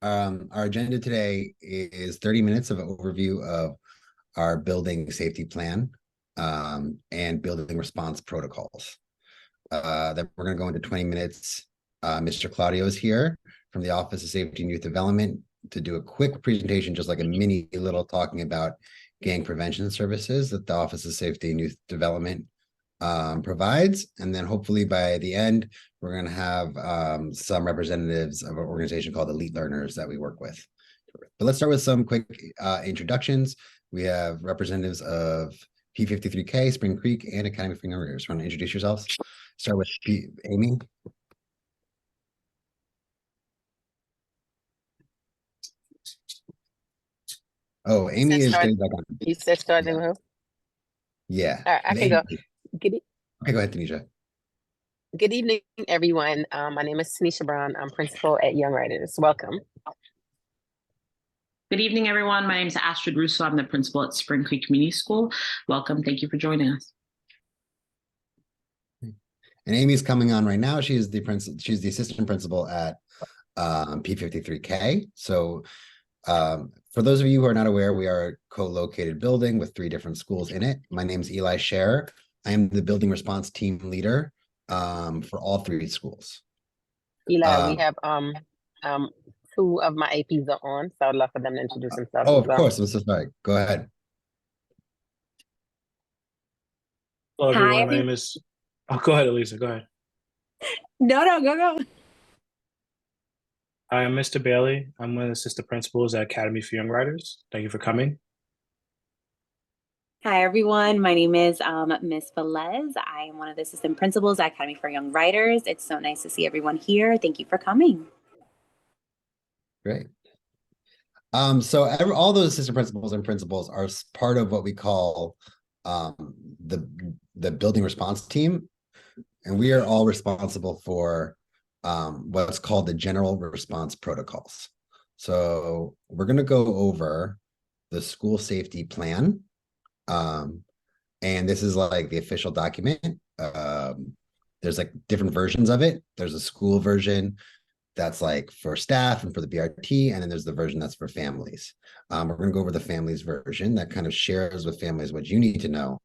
Our agenda today is 30 minutes of an overview of our building safety plan and building response protocols. Then we're going to go into 20 minutes. Mr. Claudio is here from the Office of Safety and Youth Development to do a quick presentation, just like a mini little talking about gang prevention services that the Office of Safety and Youth Development provides. And then hopefully by the end, we're going to have some representatives of an organization called Elite Learners that we work with. But let's start with some quick introductions. We have representatives of P53K, Spring Creek, and Academy for Young Writers. Want to introduce yourselves? Start with Amy. Oh, Amy is getting back on. You said starting with who? Yeah. All right, I can go. Good, Okay, go ahead, Tanisha. good evening, everyone. My name is Tanisha Brown. I'm principal at Young Writers. Welcome. Good evening, everyone. My name is Astrid Russo. I'm the principal at Spring Creek Community School. Welcome. Thank you for joining us. And Amy's coming on right now. She's the assistant principal at P53K. So for those of you who are not aware, we are a co-located building with 3 different schools in it. My name is Eli Scher. I am the building response team leader for all 3 schools. Eli, we have 2 of my APs are on, so I'd love for them to introduce themselves. Of course. I'm so sorry. Go ahead. Hello, everyone. My name is. Oh, go ahead, Elisa. Go ahead. No, go. Hi, I'm Mr. Bailey. I'm one of the assistant principals at Academy for Young Writers. Thank you for coming. Hi, everyone. My name is Miss Velez. I am one of the assistant principals at Academy for Young Writers. It's so nice to see everyone here. Thank you for coming. Great. So all those assistant principals and principals are part of what we call the building response team, and we are all responsible for what's called the general response protocols. So we're going to go over the school safety plan, and this is like the official document. There's like different versions of it. There's a school version that's like for staff and for the BRT, and then there's the version that's for families. We're going to go over the families version that kind of shares with families what you need to know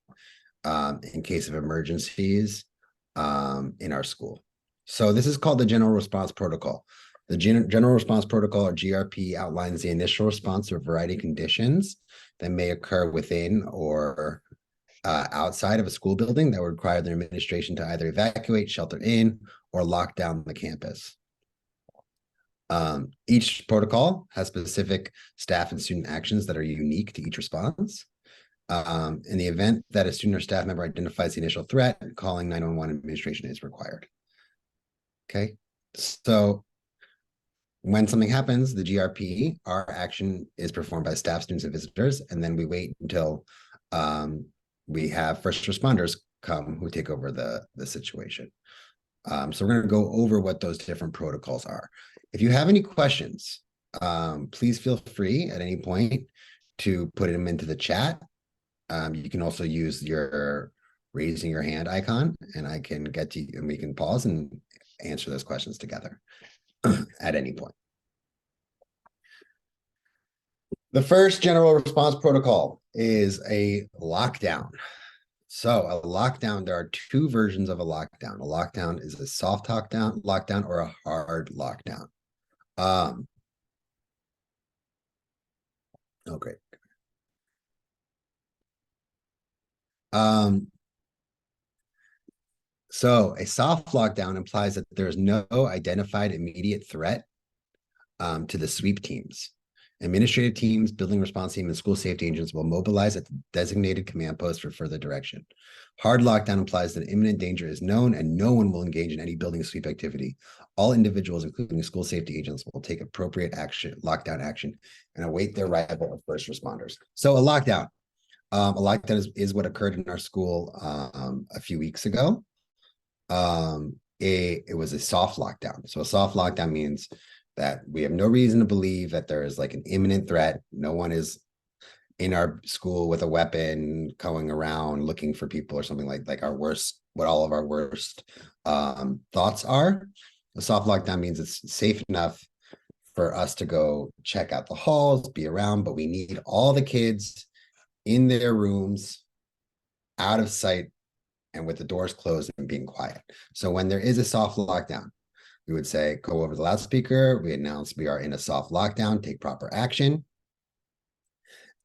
in case of emergencies in our school. So this is called the General Response Protocol. The General Response Protocol, or GRP, outlines the initial response to a variety of conditions that may occur within or outside of a school building that would require the administration to either evacuate, shelter in, or lock down the campus. Each protocol has specific staff and student actions that are unique to each response. In the event that a student or staff member identifies the initial threat, calling 911 administration is required. Okay, so when something happens, the GRP, our action is performed by staff, students, and visitors, and then we wait until we have first responders come who take over the situation. So we're going to go over what those different protocols are. If you have any questions, please feel free at any point to put them into the chat. You can also use your raising your hand icon, and I can get to you, and we can pause and answer those questions together at any point. The first general response protocol is a lockdown. So a lockdown, there are 2 versions of a lockdown. A lockdown is a soft lockdown or a hard lockdown. Oh, great. So a soft lockdown implies that there is no identified immediate threat to the sweep teams. Administrative teams, building response team, and school safety agents will mobilize at the designated command post for further direction. Hard lockdown implies that imminent danger is known and no one will engage in any building sweep activity. All individuals, including school safety agents, will take appropriate action, lockdown action, and await the arrival of first responders. So a lockdown is what occurred in our school a few weeks ago. It was a soft lockdown. So a soft lockdown means that we have no reason to believe that there is like an imminent threat. No one is in our school with a weapon going around looking for people or something like what all of our worst thoughts are. A soft lockdown means it's safe enough for us to go check out the halls, be around, but we need all the kids in their rooms, out of sight, and with the doors closed and being quiet. So when there is a soft lockdown, we would say, go over the loudspeaker, we announce we are in a soft lockdown, take proper action.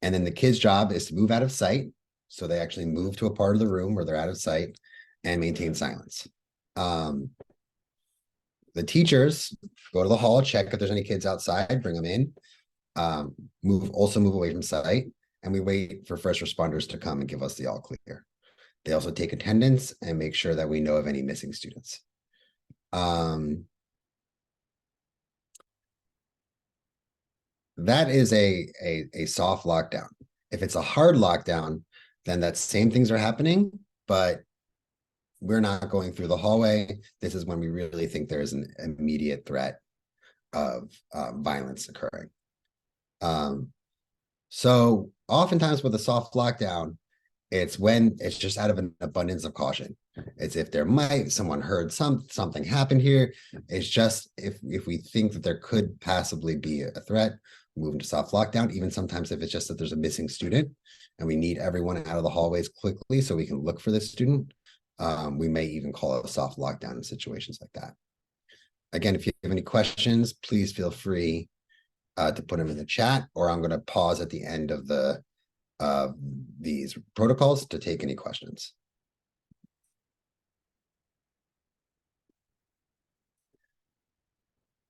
And then the kid's job is to move out of sight. So they actually move to a part of the room where they're out of sight and maintain silence. The teachers go to the hall, check if there's any kids outside, bring them in, move away from sight, and we wait for first responders to come and give us the all clear. They also take attendance and make sure that we know of any missing students. That is a soft lockdown. If it's a hard lockdown, then that same things are happening, but we're not going through the hallway. This is when we really think there's an immediate threat of violence occurring. So oftentimes with a soft lockdown, it's when it's just out of an abundance of caution. It's if someone heard something happened here. It's just if we think that there could possibly be a threat, move into soft lockdown. Even sometimes if it's just that there's a missing student and we need everyone out of the hallways quickly so we can look for this student, we may even call it a soft lockdown in situations like that. Again, if you have any questions, please feel free to put them in the chat, or I'm going to pause at the end of these protocols to take any questions.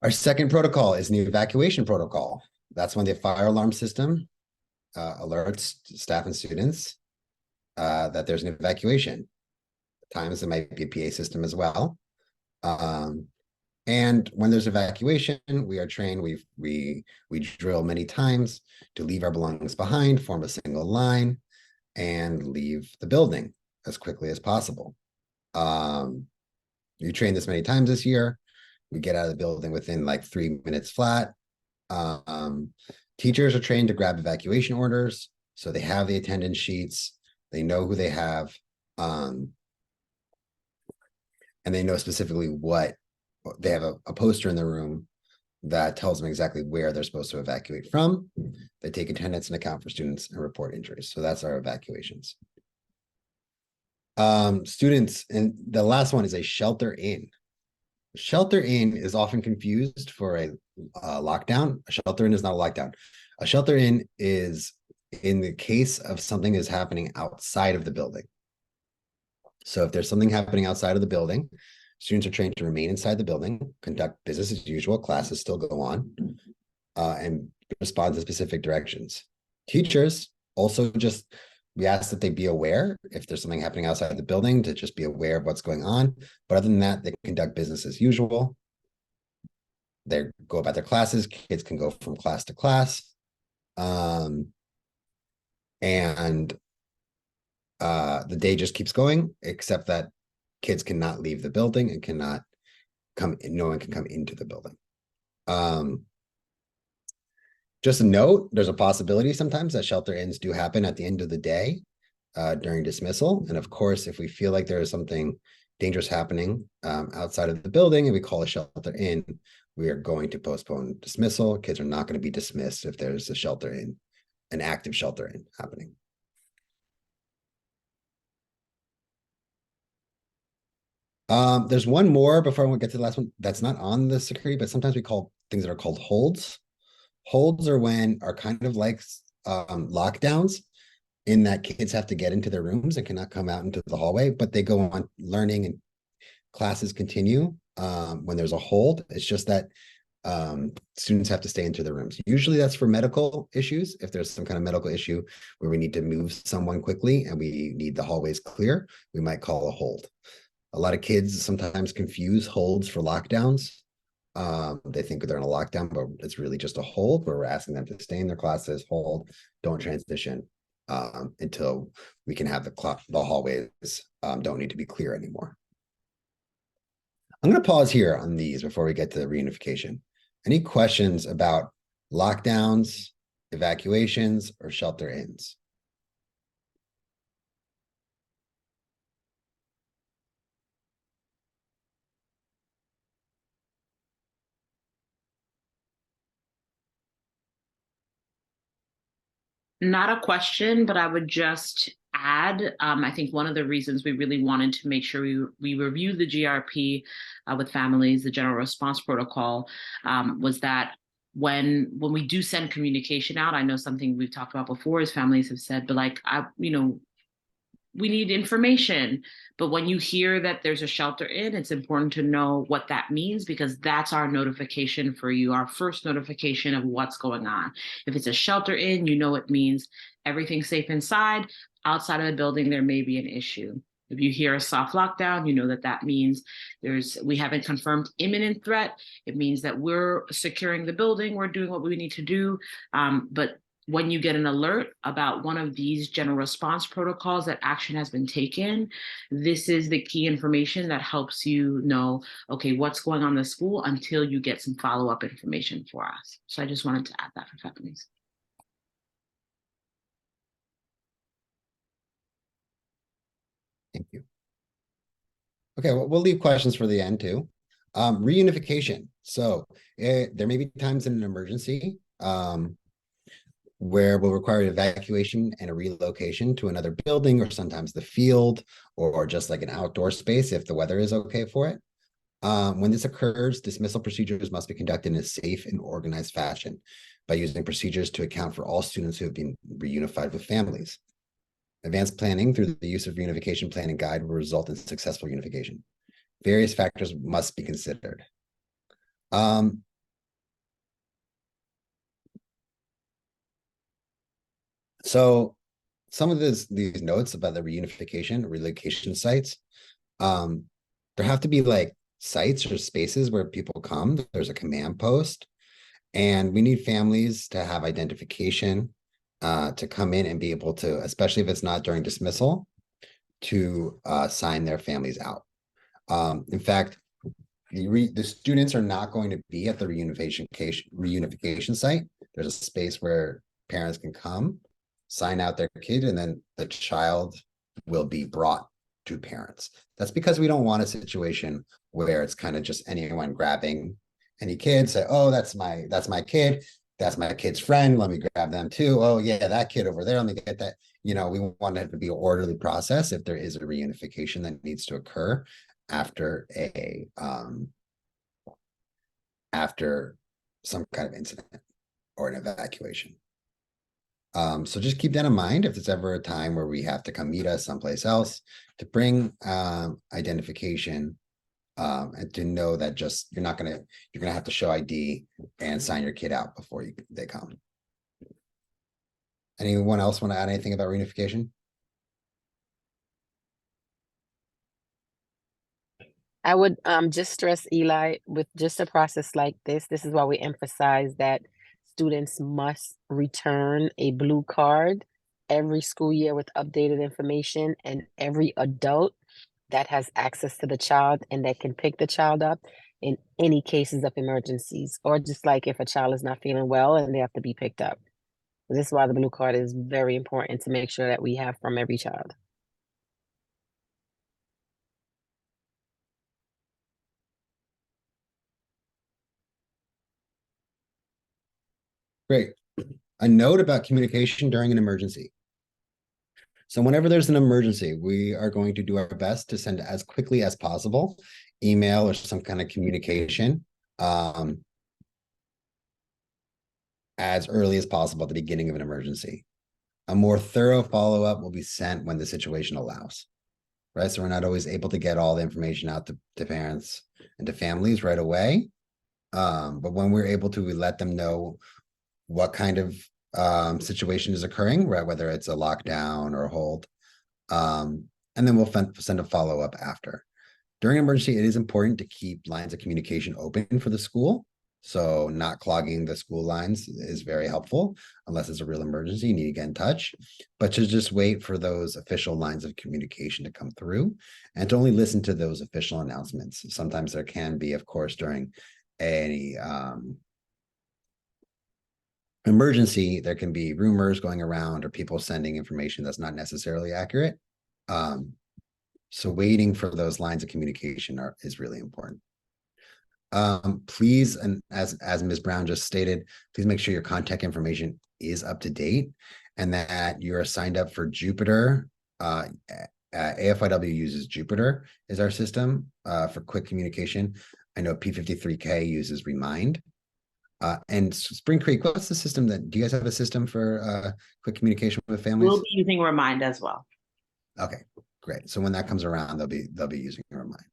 Our second protocol is the evacuation protocol. That's when the fire alarm system alerts staff and students that there's an evacuation. At times it might be a PA system as well. And when there's evacuation, we are trained, we drill many times to leave our belongings behind, form a single line, and leave the building as quickly as possible. You train this many times this year. We get out of the building within like 3 minutes flat. Teachers are trained to grab evacuation orders, so they have the attendance sheets, they know who they have, and they know specifically what they have a poster in the room that tells them exactly where they're supposed to evacuate from. They take attendance and account for students and report injuries. So that's our evacuations. Students, and the last one is a shelter in. Shelter in is often confused for a lockdown. A shelter in is not a lockdown. A shelter in is in the case of something is happening outside of the building. So if there's something happening outside of the building, students are trained to remain inside the building, conduct business as usual, classes still go on, and respond to specific directions. Teachers also we ask that they be aware if there's something happening outside the building, to just be aware of what's going on. But other than that, they conduct business as usual. They go about their classes. Kids can go from class to class. And the day just keeps going, except that kids cannot leave the building and cannot come in, no one can come into the building. Just a note, there's a possibility sometimes that shelter-ins do happen at the end of the day during dismissal. And of course, if we feel like there is something dangerous happening outside of the building and we call a shelter-in, we are going to postpone dismissal. Kids are not going to be dismissed if there's a shelter-in, an active shelter-in happening. There's one more before I get to the last one that's not on the security, but sometimes we call things that are called holds. Holds are kind of like lockdowns, in that kids have to get into their rooms and cannot come out into the hallway, but they go on learning and classes continue when there's a hold. It's just that students have to stay into their rooms. Usually that's for medical issues. If there's some kind of medical issue where we need to move someone quickly and we need the hallways clear, we might call a hold. A lot of kids sometimes confuse holds for lockdowns. They think they're in a lockdown, but it's really just a hold where we're asking them to stay in their classes, hold, don't transition until we can have the hallways don't need to be clear anymore. I'm going to pause here on these before we get to the reunification. Any questions about lockdowns, evacuations, or shelter-ins? Not a question, but I would just add, I think one of the reasons we really wanted to make sure we review the GRP with families, the general response protocol, was that when we do send communication out, I know something we've talked about before is families have said, but like, we need information. But when you hear that there's a shelter in, it's important to know what that means, because that's our notification for you, our first notification of what's going on. If it's a shelter in, it means everything's safe inside. Outside of the building, there may be an issue. If you hear a soft lockdown, you know that means we haven't confirmed imminent threat. It means that we're securing the building, we're doing what we need to do. But when you get an alert about one of these general response protocols that action has been taken, this is the key information that helps you know, okay, what's going on in the school until you get some follow-up information for us. So I just wanted to add that for families. Thank you. Okay, well, we'll leave questions for the end too. Reunification. So there may be times in an emergency where we'll require evacuation and a relocation to another building, or sometimes the field, or just like an outdoor space if the weather is okay for it. When this occurs, dismissal procedures must be conducted in a safe and organized fashion by using procedures to account for all students who have been reunified with families. Advanced planning through the use of reunification planning guide will result in successful reunification. Various factors must be considered. So some of these notes about the reunification, relocation sites, there have to be like sites or spaces where people come. There's a command post, and we need families to have identification to come in and be able to, especially if it's not during dismissal, to sign their families out. In fact, the students are not going to be at the reunification site. There's a space where parents can come, sign out their kid, and then the child will be brought to parents. That's because we don't want a situation where it's kind of just anyone grabbing any kid, say, oh, that's my kid, that's my kid's friend, let me grab them too. Oh yeah, that kid over there, let me get that. We want it to be an orderly process if there is a reunification that needs to occur after some kind of incident or an evacuation. So just keep that in mind if there's ever a time where we have to come meet us someplace else, to bring identification, and to know that you're gonna have to show ID and sign your kid out before they come. Anyone else want to add anything about reunification? I would just stress, Eli, with just a process like this is why we emphasize that students must return a blue card every school year with updated information, and every adult that has access to the child and that can pick the child up in any cases of emergencies, or just like if a child is not feeling well and they have to be picked up. This is why the blue card is very important to make sure that we have from every child. Great. A note about communication during an emergency. So whenever there's an emergency, we are going to do our best to send as quickly as possible, email or some kind of communication, as early as possible at the beginning of an emergency. A more thorough follow-up will be sent when the situation allows, right? So we're not always able to get all the information out to parents and to families right away. But when we're able to, we let them know what kind of situation is occurring, right? Whether it's a lockdown or a hold. And then we'll send a follow-up after. During an emergency, it is important to keep lines of communication open for the school. So not clogging the school lines is very helpful, unless it's a real emergency, you need to get in touch. But to just wait for those official lines of communication to come through, and to only listen to those official announcements. Sometimes there can be, of course, during any emergency, there can be rumors going around or people sending information that's not necessarily accurate. So waiting for those lines of communication is really important. Please, and as Ms. Brown just stated, please make sure your contact information is up to date. and that you're signed up for Jupiter. AFIW uses Jupiter as our system for quick communication. I know P53K uses Remind. And Spring Creek, what's the system do you guys have a system for quick communication with families? We'll be using Remind as well. Okay, great. So when that comes around, they'll be using Remind.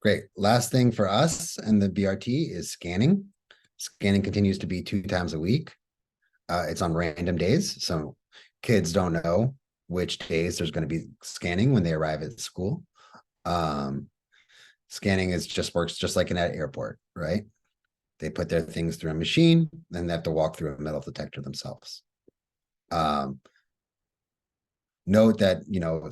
Great. Last thing for us and the BRT is scanning. Scanning continues to be 2 times a week. It's on random days, so kids don't know which days there's going to be scanning when they arrive at school. Scanning works just like in that airport, right? They put their things through a machine, then they have to walk through a metal detector themselves. Note that,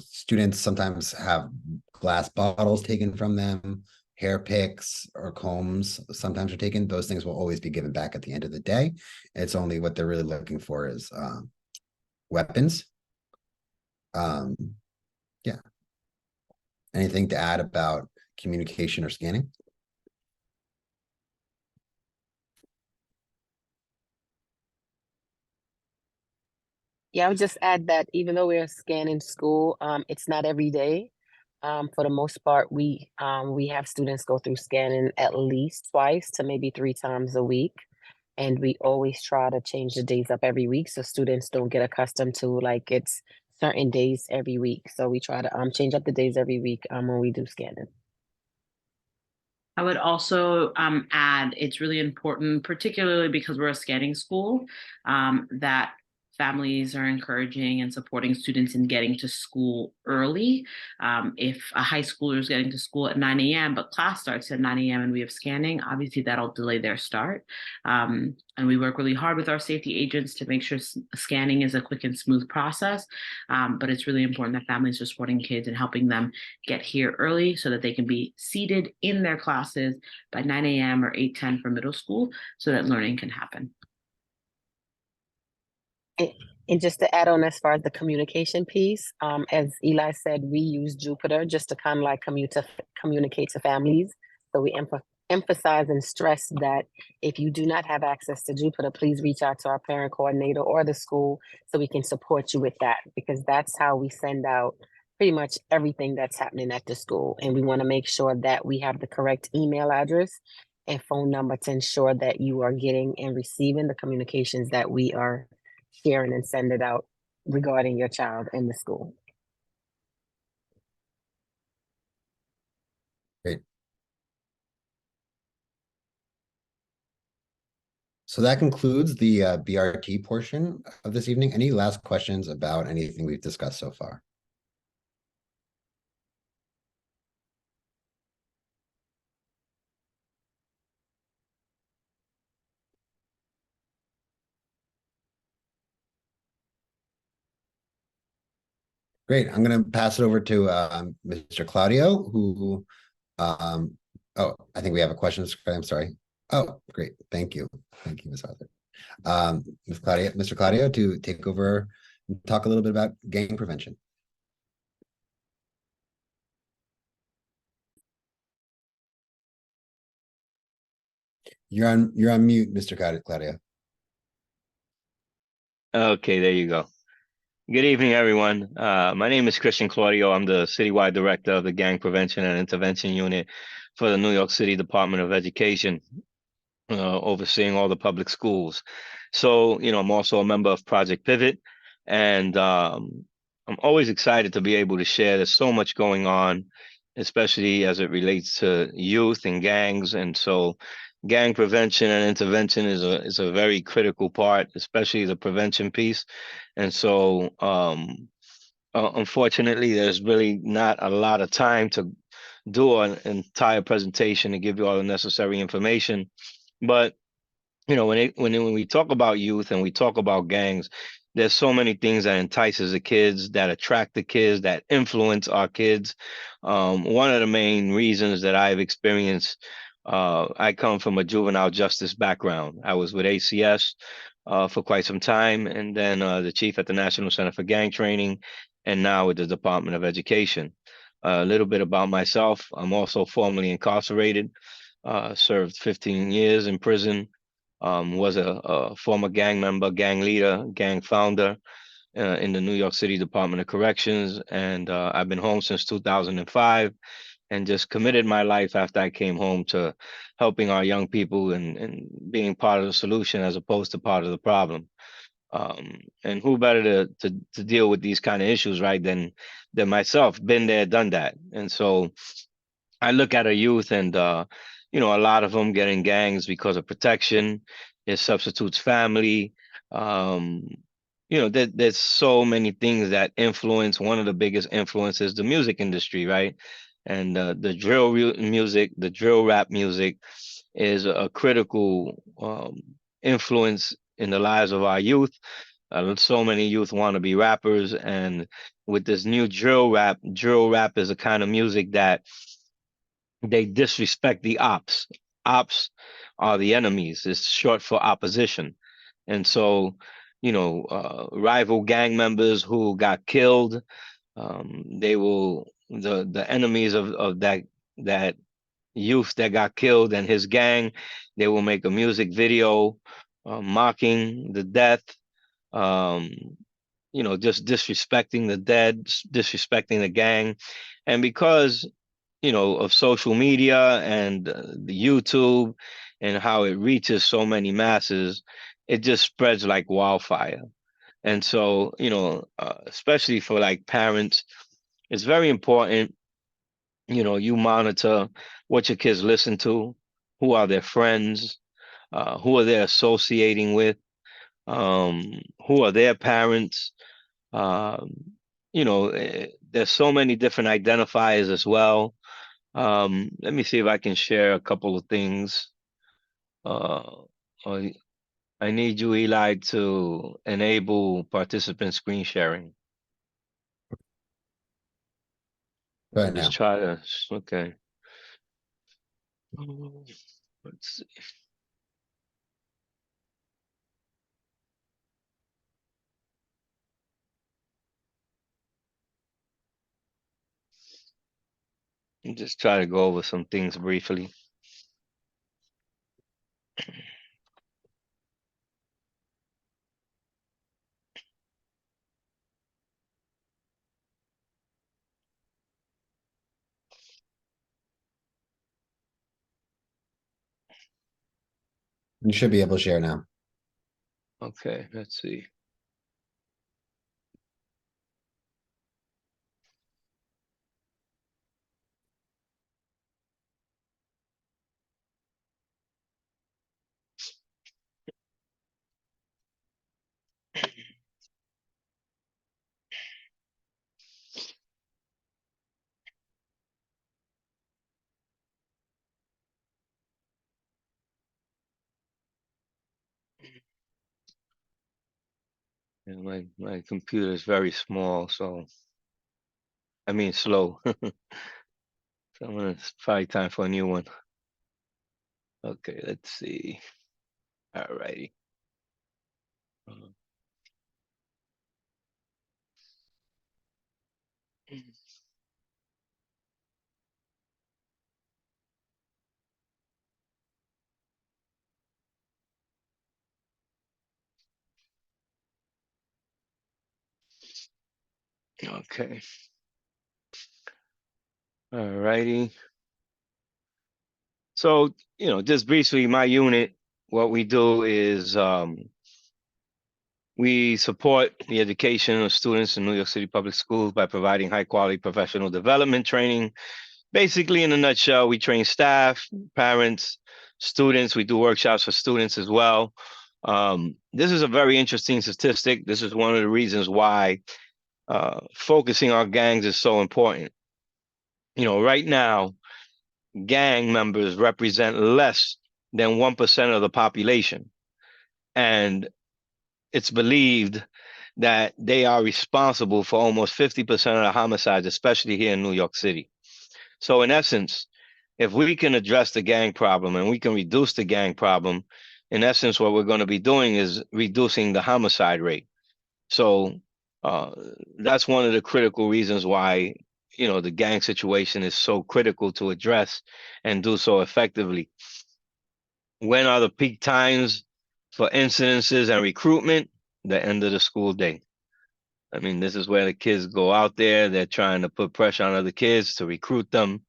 students sometimes have glass bottles taken from them, hair picks or combs sometimes are taken. Those things will always be given back at the end of the day. It's only what they're really looking for is weapons. Yeah. Anything to add about communication or scanning? Yeah, I would just add that even though we're scanning school, it's not every day. For the most part, we have students go through scanning at least twice to maybe 3 times a week. And we always try to change the days up every week so students don't get accustomed to like it's certain days every week. So we try to change up the days every week when we do scanning. I would also add it's really important, particularly because we're a scanning school, that families are encouraging and supporting students in getting to school early. If a high schooler is getting to school at 9 a.m., but class starts at 9 a.m. and we have scanning, obviously that'll delay their start. And we work really hard with our safety agents to make sure scanning is a quick and smooth process. But it's really important that families are supporting kids and helping them get here early so that they can be seated in their classes by 9 a.m. or 8:10 for middle school so that learning can happen. And just to add on as far as the communication piece, as Eli said, we use Jupiter just to kind of like communicate to families. So we emphasize and stress that if you do not have access to Jupiter, please reach out to our parent coordinator or the school so we can support you with that, because that's how we send out pretty much everything that's happening at the school. And we want to make sure that we have the correct email address and phone number to ensure that you are getting and receiving the communications that we are sharing and send it out regarding your child in the school. Great. So that concludes the BRT portion of this evening. Any last questions about anything we've discussed so far? Great. I'm going to pass it over to Mr. Claudio, who, oh, I think we have a question. I'm sorry. Oh, great. Thank you. Thank you, Ms. Arthur. Mr. Claudio, to take over and talk a little bit about gang prevention. You're on mute, Mr. Claudio. Okay, there you go. Good evening, everyone. My name is Christian Claudio. I'm the citywide director of the Gang Prevention and Intervention Unit for the New York City Department of Education, overseeing all the public schools. So, I'm also a member of Project Pivot, and I'm always excited to be able to share. There's so much going on, especially as it relates to youth and gangs. And so gang prevention and intervention is a very critical part, especially the prevention piece. And so unfortunately, there's really not a lot of time to do an entire presentation to give you all the necessary information. But when we talk about youth and we talk about gangs, there's so many things that entices the kids, that attract the kids, that influence our kids. One of the main reasons that I've experienced, I come from a juvenile justice background. I was with ACS for quite some time, and then the chief at the National Center for Gang Training, and now with the Department of Education. A little bit about myself. I'm also formerly incarcerated. served 15 years in prison, was a former gang member, gang leader, gang founder in the New York City Department of Corrections. And I've been home since 2005 and just committed my life after I came home to helping our young people and being part of the solution as opposed to part of the problem. And who better to deal with these kind of issues, right, than myself, been there, done that. And so I look at a youth and, you know, a lot of them get in gangs because of protection. It substitutes family. Um, you know, there's so many things that influence. One of the biggest influences the music industry, right? And the music, the drill rap music is a critical influence in the lives of our youth. So many youth want to be rappers, and with this new drill rap is a kind of music that they disrespect the ops. Ops are the enemies. It's short for opposition. And so, you know, rival gang members who got killed, they will the enemies of that youth that got killed and his gang, they will make a music video mocking the death, um, you know, just disrespecting the dead, disrespecting the gang. And because you know, of social media and the YouTube and how it reaches so many masses, it just spreads like wildfire. And so, you know, especially for like parents, it's very important, you know, you monitor what your kids listen to, who are their friends, who are they associating with, who are their parents. Um, you know, there's so many different identifiers as well. Let me see if I can share a couple of things. Uh, I I need you, Eli, to enable participant screen sharing. Right Just now. try to, okay. Let's see. Just try to go over some things briefly. You should be able to share now. Okay, let's see. And my computer is very small, so I mean slow. So it's probably time for a new one. Okay, let's see. All righty. Okay. All righty. So, you know, just briefly, my unit, what we do is we support the education of students in New York City public schools by providing high quality professional development training. Basically, in a nutshell, we train staff, parents, students. We do workshops for students as well. This is a very interesting statistic. This is one of the reasons why focusing on gangs is so important. You know, right now, gang members represent less than 1% of the population. And it's believed that they are responsible for almost 50% of the homicides, especially here in New York City. So in essence, if we can address the gang problem and we can reduce the gang problem, in essence, what we're going to be doing is reducing the homicide rate. So that's one of the critical reasons why, the gang situation is so critical to address and do so effectively. When are the peak times for incidences and recruitment? The end of the school day. I mean, this is where the kids go out there. They're trying to put pressure on other kids to recruit them.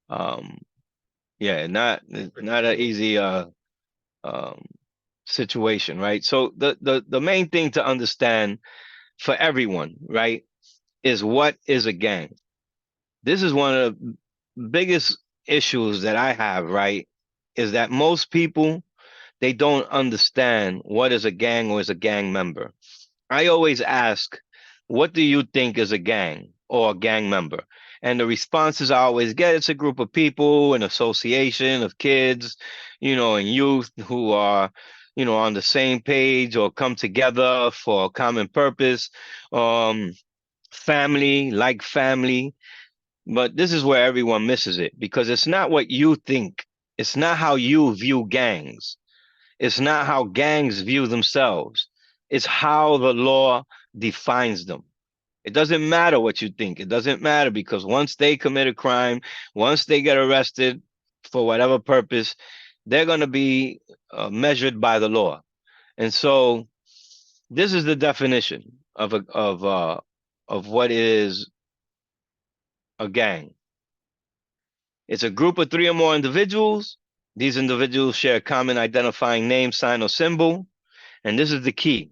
Yeah, not an easy um, situation, right? So the main thing to understand for everyone, right, is what is a gang. This is one of the biggest issues that I have, right, is that most people, they don't understand what is a gang or is a gang member. I always ask, what do you think is a gang or a gang member? And the responses I always get, it's a group of people, an association of kids, and youth who are, on the same page or come together for a common purpose. Family, like family. But this is where everyone misses it, because it's not what you think. It's not how you view gangs. It's not how gangs view themselves. It's how the law defines them. It doesn't matter what you think. It doesn't matter, because once they commit a crime, once they get arrested for whatever purpose, they're going to be measured by the law. And so this is the definition of what is a gang. It's a group of 3 or more individuals. These individuals share a common identifying name, sign, or symbol. And this is the key.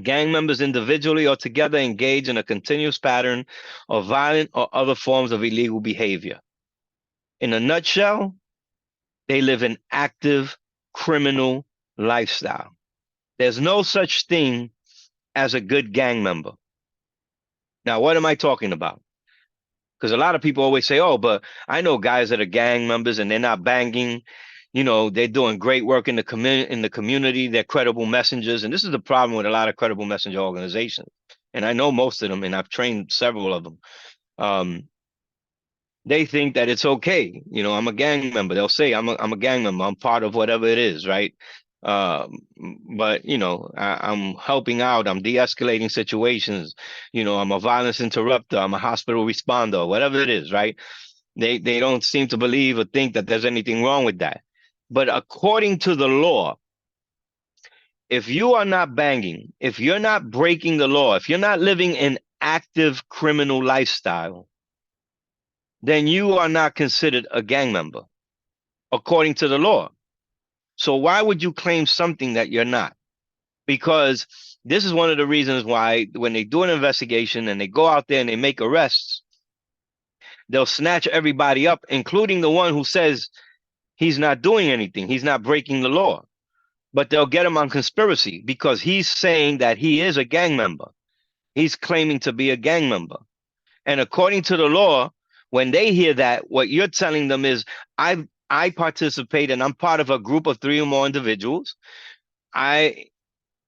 Gang members individually or together engage in a continuous pattern of violent or other forms of illegal behavior. In a nutshell, they live an active criminal lifestyle. There's no such thing as a good gang member. Now, what am I talking about? Because a lot of people always say, oh, but I know guys that are gang members and they're not banging. They're doing great work in the community. They're credible messengers. And this is the problem with a lot of credible messenger organizations. And I know most of them, and I've trained several of them. They think that it's okay. I'm a gang member. They'll say, I'm a gang member. I'm part of whatever it is, right? But I'm helping out. I'm de-escalating situations. I'm a violence interrupter. I'm a hospital responder, whatever it is, right? They don't seem to believe or think that there's anything wrong with that. But according to the law, if you are not banging, if you're not breaking the law, if you're not living an active criminal lifestyle, then you are not considered a gang member, according to the law. So why would you claim something that you're not? Because this is one of the reasons why when they do an investigation and they go out there and they make arrests, they'll snatch everybody up, including the one who says he's not doing anything. He's not breaking the law. But they'll get him on conspiracy because he's saying that he is a gang member. He's claiming to be a gang member. And according to the law, when they hear that, what you're telling them is, I participate and I'm part of a group of 3 or more individuals. I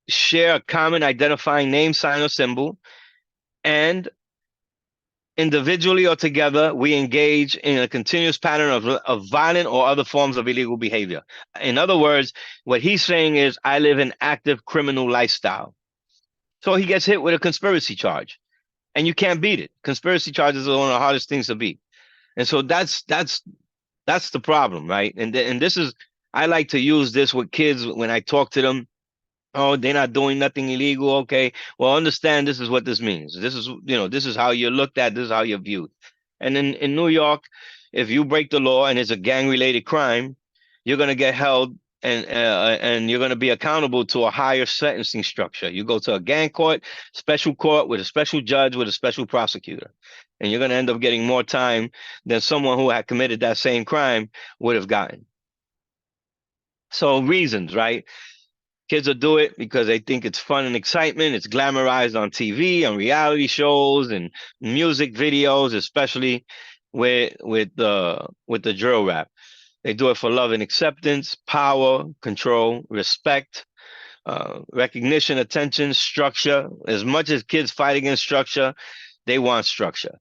share a common identifying name, sign, or symbol. And individually or together, we engage in a continuous pattern of violent or other forms of illegal behavior. In other words, what he's saying is, I live an active criminal lifestyle. So he gets hit with a conspiracy charge, and you can't beat it. Conspiracy charges are one of the hardest things to beat. And so that's the problem, right? And this is, I like to use this with kids when I talk to them. Oh, they're not doing nothing illegal. Okay. Well, understand this is what this means. This is, this is how you're looked at. This is how you're viewed. And in New York, if you break the law and it's a gang related crime, you're going to get held and you're going to be accountable to a higher sentencing structure. You go to a gang court, special court with a special judge, with a special prosecutor, and you're going to end up getting more time than someone who had committed that same crime would have gotten. So reasons, right? Kids will do it because they think it's fun and excitement. It's glamorized on TV, on reality shows and music videos, especially with the drill rap. They do it for love and acceptance, power, control, respect, recognition, attention, structure. As much as kids fight against structure, they want structure.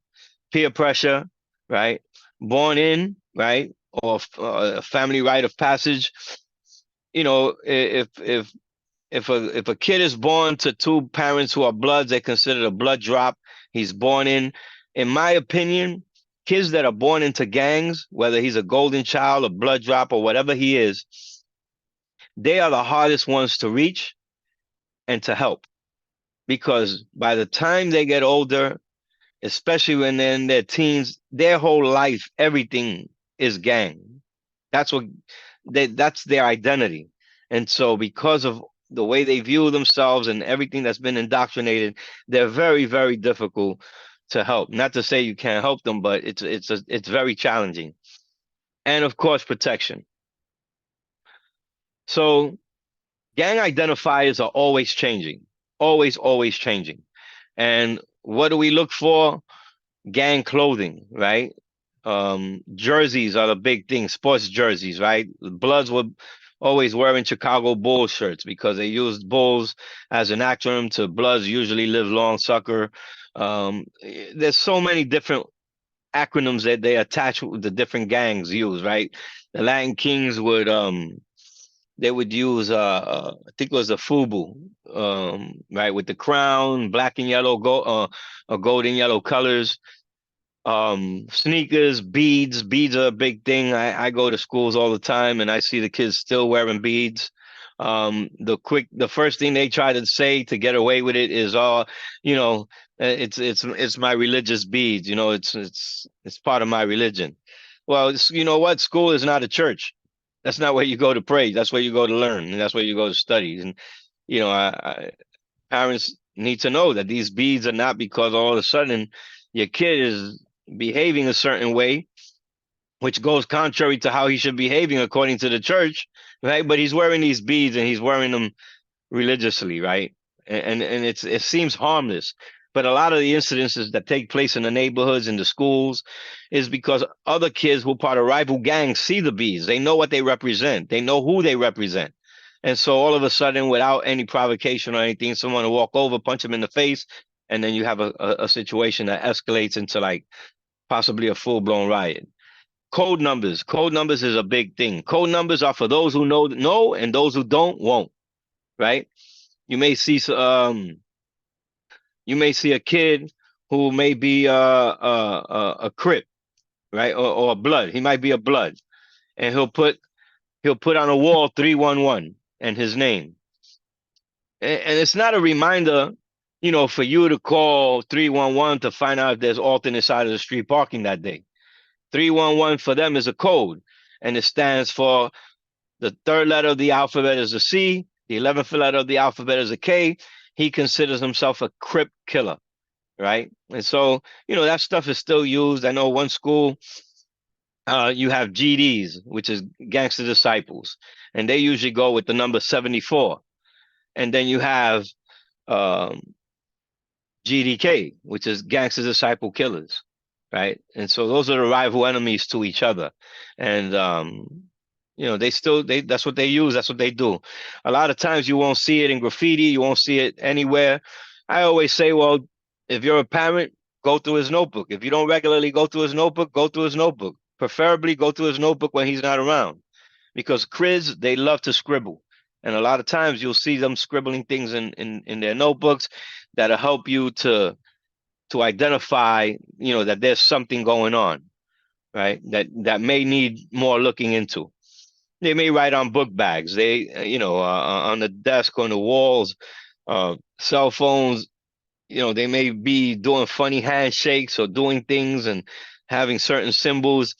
Peer pressure, right? Born in, right? Or a family rite of passage. If a kid is born to 2 parents who are bloods, they're considered a blood drop. He's born in in my opinion, kids that are born into gangs, whether he's a golden child, a blood drop, or whatever he is, they are the hardest ones to reach and to help. Because by the time they get older, especially when they're in their teens, their whole life, everything is gang. That's that's their identity. And so because of the way they view themselves and everything that's been indoctrinated, they're very, very difficult to help. Not to say you can't help them, but it's very challenging. And of course, protection. So gang identifiers are always changing, always changing. And what do we look for? Gang clothing, right? Jerseys are the big thing, sports jerseys, right? The Bloods were always wearing Chicago Bulls shirts because they used Bulls as an acronym to Bloods usually live long sucker. There's so many different acronyms that they attach with the different gangs use, right? The Latin Kings would they would use I think it was a FUBU, right, with the crown, black and yellow, gold and yellow colors. Sneakers, beads are a big thing. I go to schools all the time and I see the kids still wearing beads. The first thing they try to say to get away with it is, oh, you know, it's my religious beads, you know, it's part of my religion. Well, you know what? School is not a church. That's not where you go to pray. That's where you go to learn, and that's where you go to study. And you know, parents need to know that these beads are not because all of a sudden your kid is behaving a certain way, which goes contrary to how he should be behaving according to the church, right? But he's wearing these beads and he's wearing them religiously, right? And it seems harmless, but a lot of the incidences that take place in the neighborhoods and the schools is because other kids who are part of rival gangs see the beads. They know what they represent. They know who they represent. And so all of a sudden, without any provocation or anything, someone will walk over, punch him in the face, and then you have a situation that escalates into like possibly a full-blown riot. Code numbers. Code numbers is a big thing. Code numbers are for those who know, and those who don't won't. Right? You may see a kid who may be a Crip, right, or a Blood. He might be a Blood, and he'll put on a wall 311 and his name, and it's not a reminder, you know, for you to call 311 to find out if there's alternate side of the street parking that day. 311 for them is a code, and it stands for the third letter of the alphabet is a C, the 11th letter of the alphabet is a K. He considers himself a Crip killer, right? And so, you know, that stuff is still used. I know one school, you have GDs, which is Gangster Disciples, and they usually go with the number 74. And then you have GDK, which is Gangster Disciple Killers, right? And so those are the rival enemies to each other. And you know, that's what they use, that's what they do. A lot of times you won't see it in graffiti, you won't see it anywhere. I always say, well, if you're a parent, go through his notebook. If you don't regularly go through his notebook, go through his notebook. Preferably go through his notebook when he's not around. Because kids, they love to scribble. And a lot of times you'll see them scribbling things in their notebooks that'll help you to identify, you know, that there's something going on, right? That may need more looking into. They may write on book bags. They, you know, on the desk, on the walls, cell phones. You know, they may be doing funny handshakes or doing things and having certain symbols.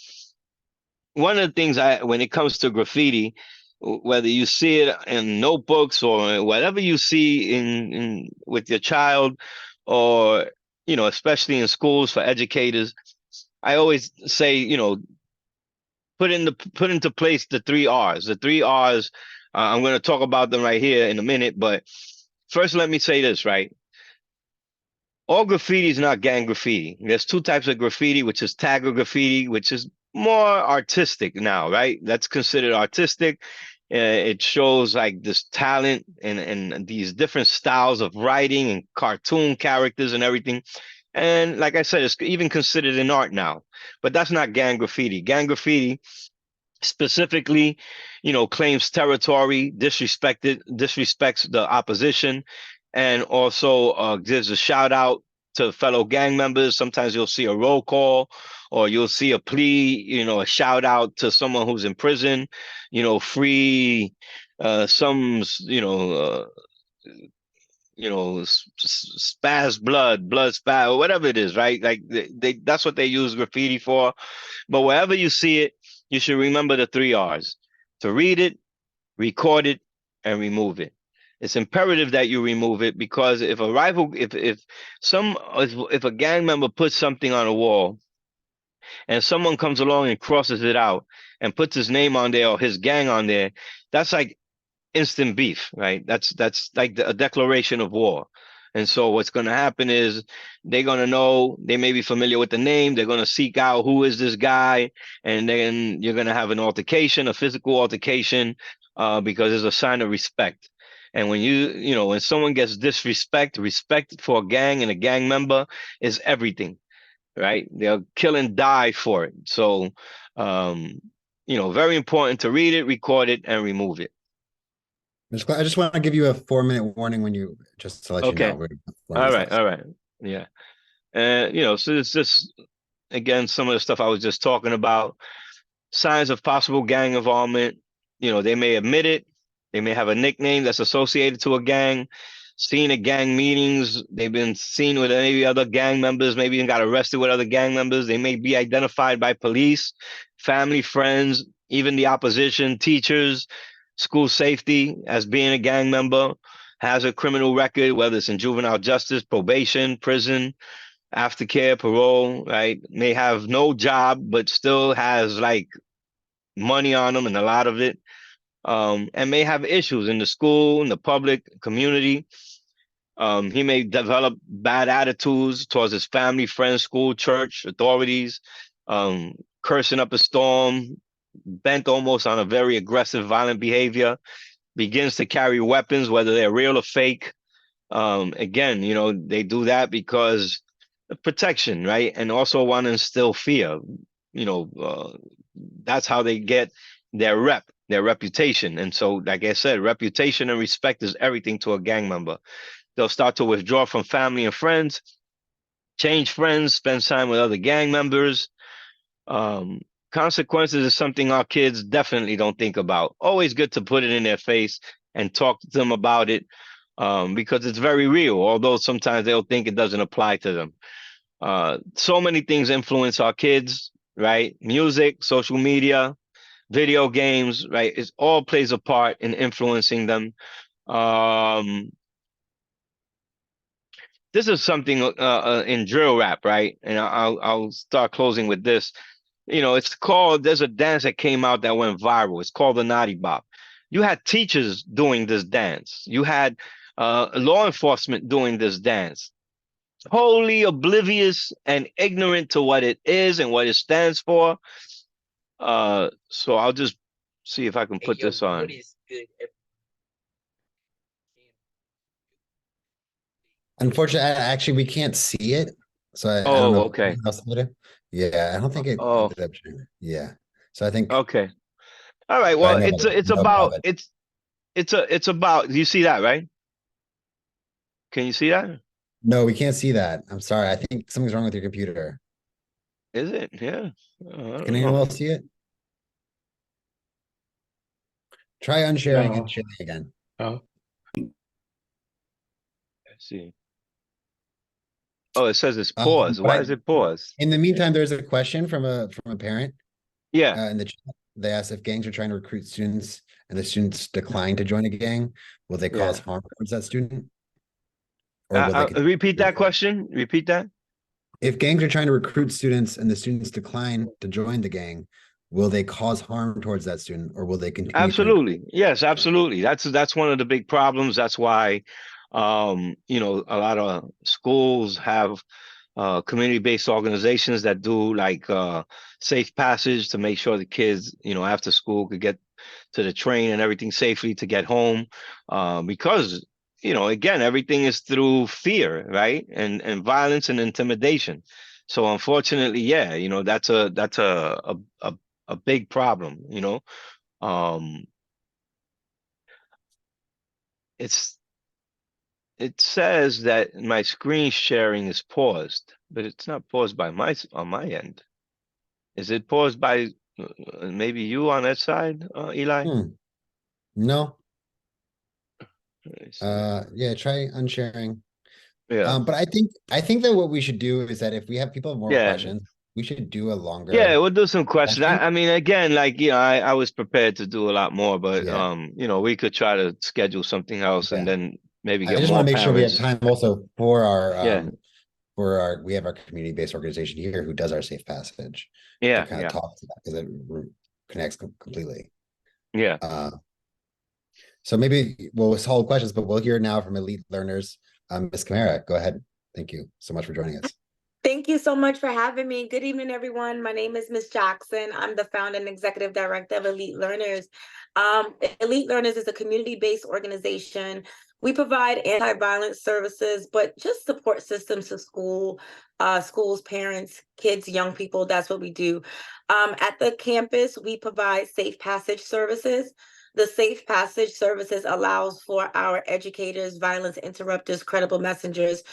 One of the things when it comes to graffiti, whether you see it in notebooks or whatever you see in with your child, or, you know, especially in schools for educators, I always say, you know, put into place the 3 R's. The 3 R's, I'm going to talk about them right here in a minute, but first let me say this, right? All graffiti is not gang graffiti. There's 2 types of graffiti, which is tagger graffiti, which is more artistic now, right? That's considered artistic. It shows like this talent and these different styles of writing and cartoon characters and everything. And like I said, it's even considered an art now, but that's not gang graffiti. Gang graffiti specifically, you know, claims territory, disrespects the opposition, and also gives a shout out to fellow gang members. Sometimes you'll see a roll call, or you'll see a plea, a shout out to someone who's in prison, free spaz blood spaz, or whatever it is, right? Like that's what they use graffiti for. But wherever you see it, you should remember the 3 R's: to read it, record it, and remove it. It's imperative that you remove it, because if a gang member puts something on a wall and someone comes along and crosses it out and puts his name on there or his gang on there, that's like instant beef, right? That's like a declaration of war. And so what's going to happen is they're going to know, they may be familiar with the name, they're going to seek out who is this guy, and then you're going to have an altercation, a physical altercation, because it's a sign of respect. And when someone gets respect for a gang and a gang member is everything, right? They'll kill and die for it. So, very important to read it, record it, and remove it. I just want to give you a 4-minute warning just to let you know. Okay. All right. Yeah. And, so it's just, again, some of the stuff I was just talking about. Signs of possible gang involvement. They may admit it. They may have a nickname that's associated to a gang. Seen at gang meetings. They've been seen with any other gang members, maybe even got arrested with other gang members. They may be identified by police, family, friends, even the opposition, teachers, school safety as being a gang member, has a criminal record, whether it's in juvenile justice, probation, prison, aftercare, parole, right? May have no job, but still has like money on them and a lot of it. And may have issues in the school, in the public community. He may develop bad attitudes towards his family, friends, school, church, authorities, cursing up a storm, bent almost on a very aggressive, violent behavior, begins to carry weapons, whether they're real or fake. Again, they do that because of protection, right? And also want to instill fear. That's how they get their reputation. And so, like I said, reputation and respect is everything to a gang member. They'll start to withdraw from family and friends, change friends, spend time with other gang members. Consequences is something our kids definitely don't think about. Always good to put it in their face and talk to them about it, because it's very real, although sometimes they'll think it doesn't apply to them. So many things influence our kids, right? Music, social media, video games, right? It all plays a part in influencing them. This is something in drill rap, right? And I'll start closing with this. There's a dance that came out that went viral. It's called the Naughty Bop. You had teachers doing this dance. You had law enforcement doing this dance. Wholly oblivious and ignorant to what it is and what it stands for. So I'll just see if I can put this on. Unfortunately, actually, we can't see it. So I don't know. Okay. Yeah, I don't think it. Oh. Yeah. So I think. Okay. All right. Well, it's about. Do you see that, right? Can you see that? No, we can't see that. I'm sorry. I think something's wrong with your computer. Is it? Yeah. Can anyone else see it? Try unsharing and sharing again. Oh. Let's see. Oh, it says it's paused. Why is it paused? In the meantime, there's a question from a parent. Yeah. In the chat, they asked if gangs are trying to recruit students and the students decline to join a gang, will they cause harm towards that student? Or will they repeat that question? Repeat that. If gangs are trying to recruit students and the students decline to join the gang, will they cause harm towards that student, or will they continue? Absolutely. Yes, absolutely. That's one of the big problems. That's why a lot of schools have community-based organizations that do like safe passage to make sure the kids, after school could get to the train and everything safely to get home, because again, everything is through fear, right? And violence and intimidation. So unfortunately, yeah, that's a big problem, it's it says that my screen sharing is paused, but it's not paused by on my end. Is it paused by maybe you on that side, Eli? No, Let me see. yeah, try unsharing. Yeah, But I think that what we should do is that if we have people have more yeah, questions, we should do a yeah. longer We'll do some questions. session. I mean, again, like I was prepared to do a lot more, but Yeah. we could try to schedule something else and Yeah. then maybe I get just more want to make sure we have parents. time also Yeah, we have our community-based organization here who does our safe passage to yeah, kind of yeah, talk to that because it connects completely. yeah. So maybe we'll solve questions, but we'll hear now from elite learners. Ms. Camara, go ahead. Thank you so much for joining us. Thank you so much for having me. Good evening, everyone. My name is Ms. Jackson. I'm the founder and executive director of Elite Learners. Elite Learners is a community-based organization. We provide anti-violence services, but just support systems to schools, parents, kids, young people. That's what we do. At the campus, we provide safe passage services. The safe passage services allows for our educators, violence interrupters, credible messengers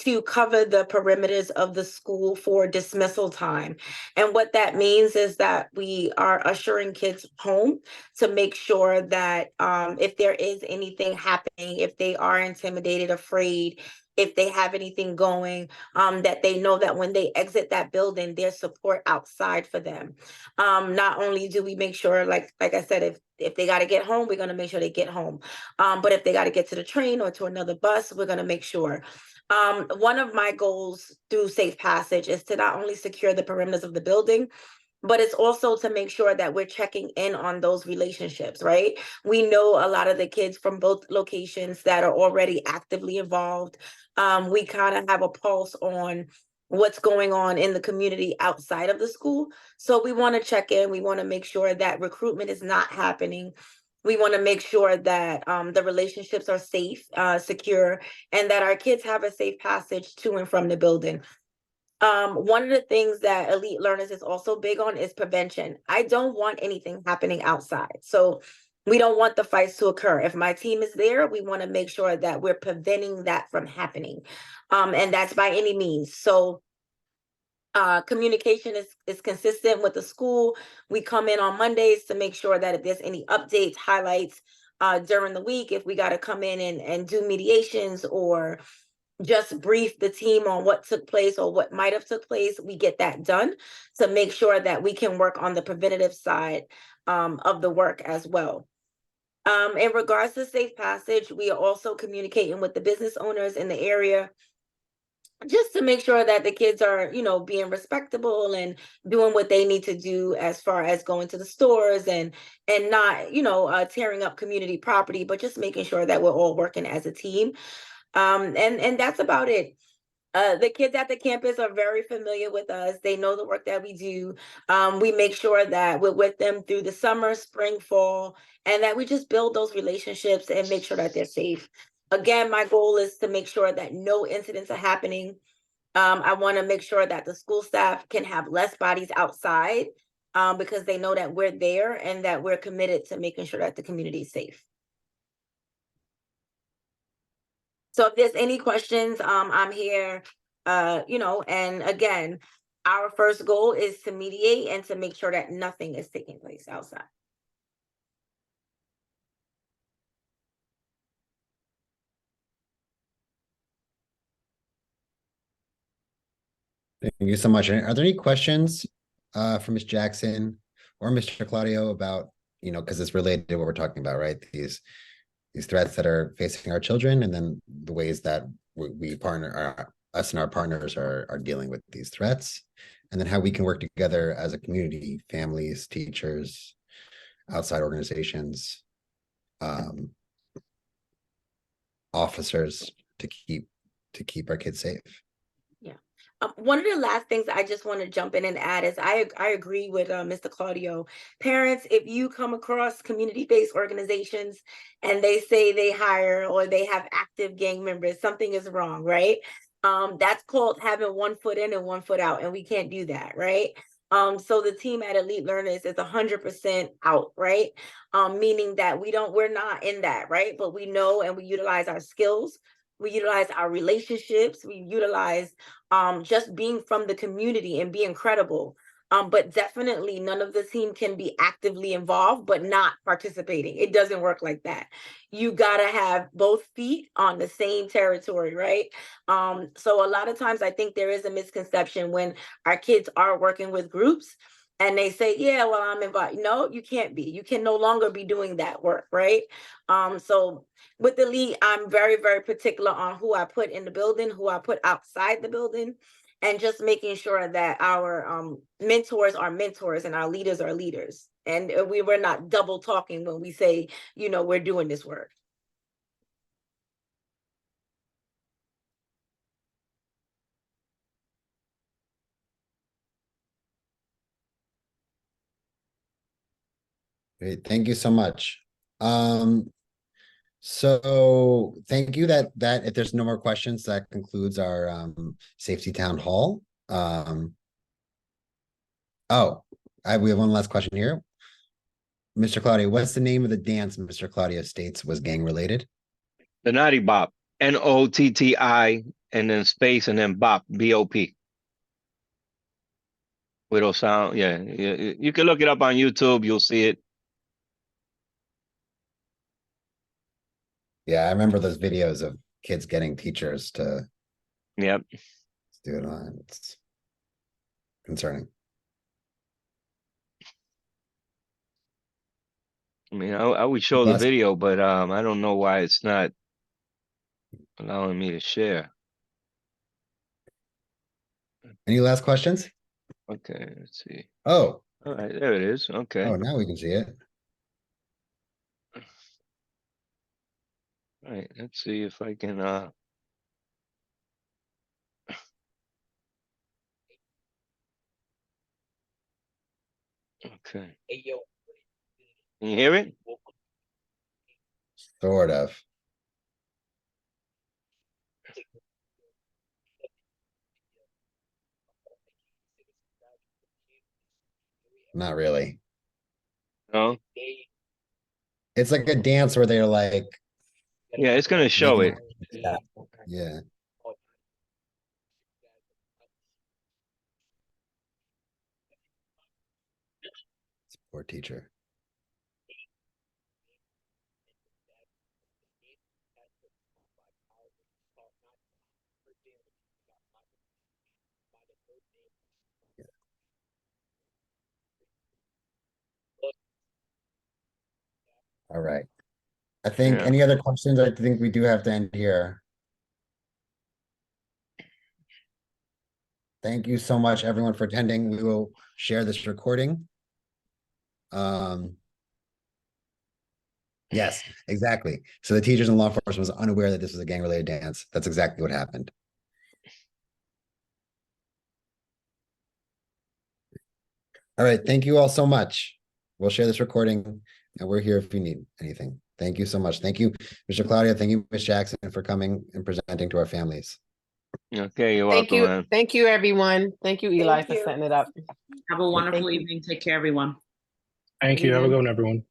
to cover the perimeters of the school for dismissal time. And what that means is that we are ushering kids home to make sure that if there is anything happening, if they are intimidated, afraid, if they have anything going, that they know that when they exit that building, there's support outside for them. Not only do we make sure, like I said, if they got to get home, we're going to make sure they get home. But if they got to get to the train or to another bus, we're going to make sure. One of my goals through Safe Passage is to not only secure the perimeters of the building, but it's also to make sure that we're checking in on those relationships, right? We know a lot of the kids from both locations that are already actively involved. We kind of have a pulse on what's going on in the community outside of the school. So we want to check in. We want to make sure that recruitment is not happening. We want to make sure that the relationships are safe, secure, and that our kids have a safe passage to and from the building. One of the things that Elite Learners is also big on is prevention. I don't want anything happening outside. So we don't want the fights to occur. If my team is there, we want to make sure that we're preventing that from happening. And that's by any means. So communication is consistent with the school. We come in on Mondays to make sure that if there's any updates, highlights during the week, if we got to come in and do mediations or just brief the team on what took place or what might have took place, we get that done to make sure that we can work on the preventative side of the work as well. In regards to Safe Passage, we are also communicating with the business owners in the area just to make sure that the kids are, being respectable and doing what they need to do as far as going to the stores and not, tearing up community property, but just making sure that we're all working as a team. And that's about it. The kids at the campus are very familiar with us. They know the work that we do. We make sure that we're with them through the summer, spring, fall, and that we just build those relationships and make sure that they're safe. Again, my goal is to make sure that no incidents are happening. I want to make sure that the school staff can have less bodies outside because they know that we're there and that we're committed to making sure that the community is safe. So if there's any questions, I'm here, and again, our first goal is to mediate and to make sure that nothing is taking place outside. Thank you so much. Are there any questions for Ms. Jackson or Mr. Claudio about, because it's related to what we're talking about, right? These threats that are facing our children, and then the ways that we partner, us and our partners are dealing with these threats, and then how we can work together as a community, families, teachers, outside organizations, officers to keep our kids safe. One of the last things I just want to jump in and add is I agree with Mr. Claudio. Parents, if you come across community-based organizations and they say they hire or they have active gang members, something is wrong, right? That's called having one foot in and one foot out, and we can't do that, right? So the team at Elite Learners is 100% out, right? Meaning that we're not in that, right? But we know and we utilize our skills. we utilize our relationships, we utilize just being from the community and being credible. But definitely none of the team can be actively involved but not participating. It doesn't work like that. You gotta have both feet on the same territory, right? So a lot of times I think there is a misconception when our kids are working with groups and they say, yeah, well, I'm invited. No, you can't be. You can no longer be doing that work, right? So with the league, I'm very, very particular on who I put in the building, who I put outside the building, and just making sure that our mentors are mentors and our leaders are leaders. And we were not double talking when we say, we're doing this work. Great, thank you so much. So thank you that if there's no more questions, that concludes our safety town hall. We have one last question here. Mr. Claudio, what's the name of the dance Mr. Claudio states was gang related? The Naughty Bop, NOTTI, and then space, and then Bop, BOP. Widow sound, yeah. You can look it up on YouTube, you'll see it. Yeah, I remember those videos of kids getting teachers to Yep. do it on. It's concerning. I mean, I would show the video, but I don't know why it's not allowing me to share. Any last questions? Okay, let's see. Oh, All right, there it is. Okay. oh, now we can see it. All right, let's see if I can okay. Can you hear it? Sort of. Not really. No? It's like a dance where they're like, Yeah, it's gonna show it. yeah. Poor teacher. All right. I think Yeah. any other questions? I think we do have to end here. Thank you so much, everyone, for attending. We will share this recording. Yes, exactly. So the teachers and law enforcement was unaware that this was a gang-related dance. That's exactly what happened. All right, thank you all so much. We'll share this recording and we're here if you need anything. Thank you so much. Thank you, Mr. Claudia. Thank you, Ms. Jackson, for coming and presenting to our families. Okay, you're Thank welcome, you. man. Thank you, everyone. Thank you, Eli, Thank for you. setting it up. Have a wonderful Thank you. evening. Take care, everyone. Thank you. Have a good one, everyone.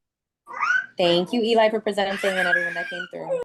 Thank you, Eli, for presenting and everyone that came through.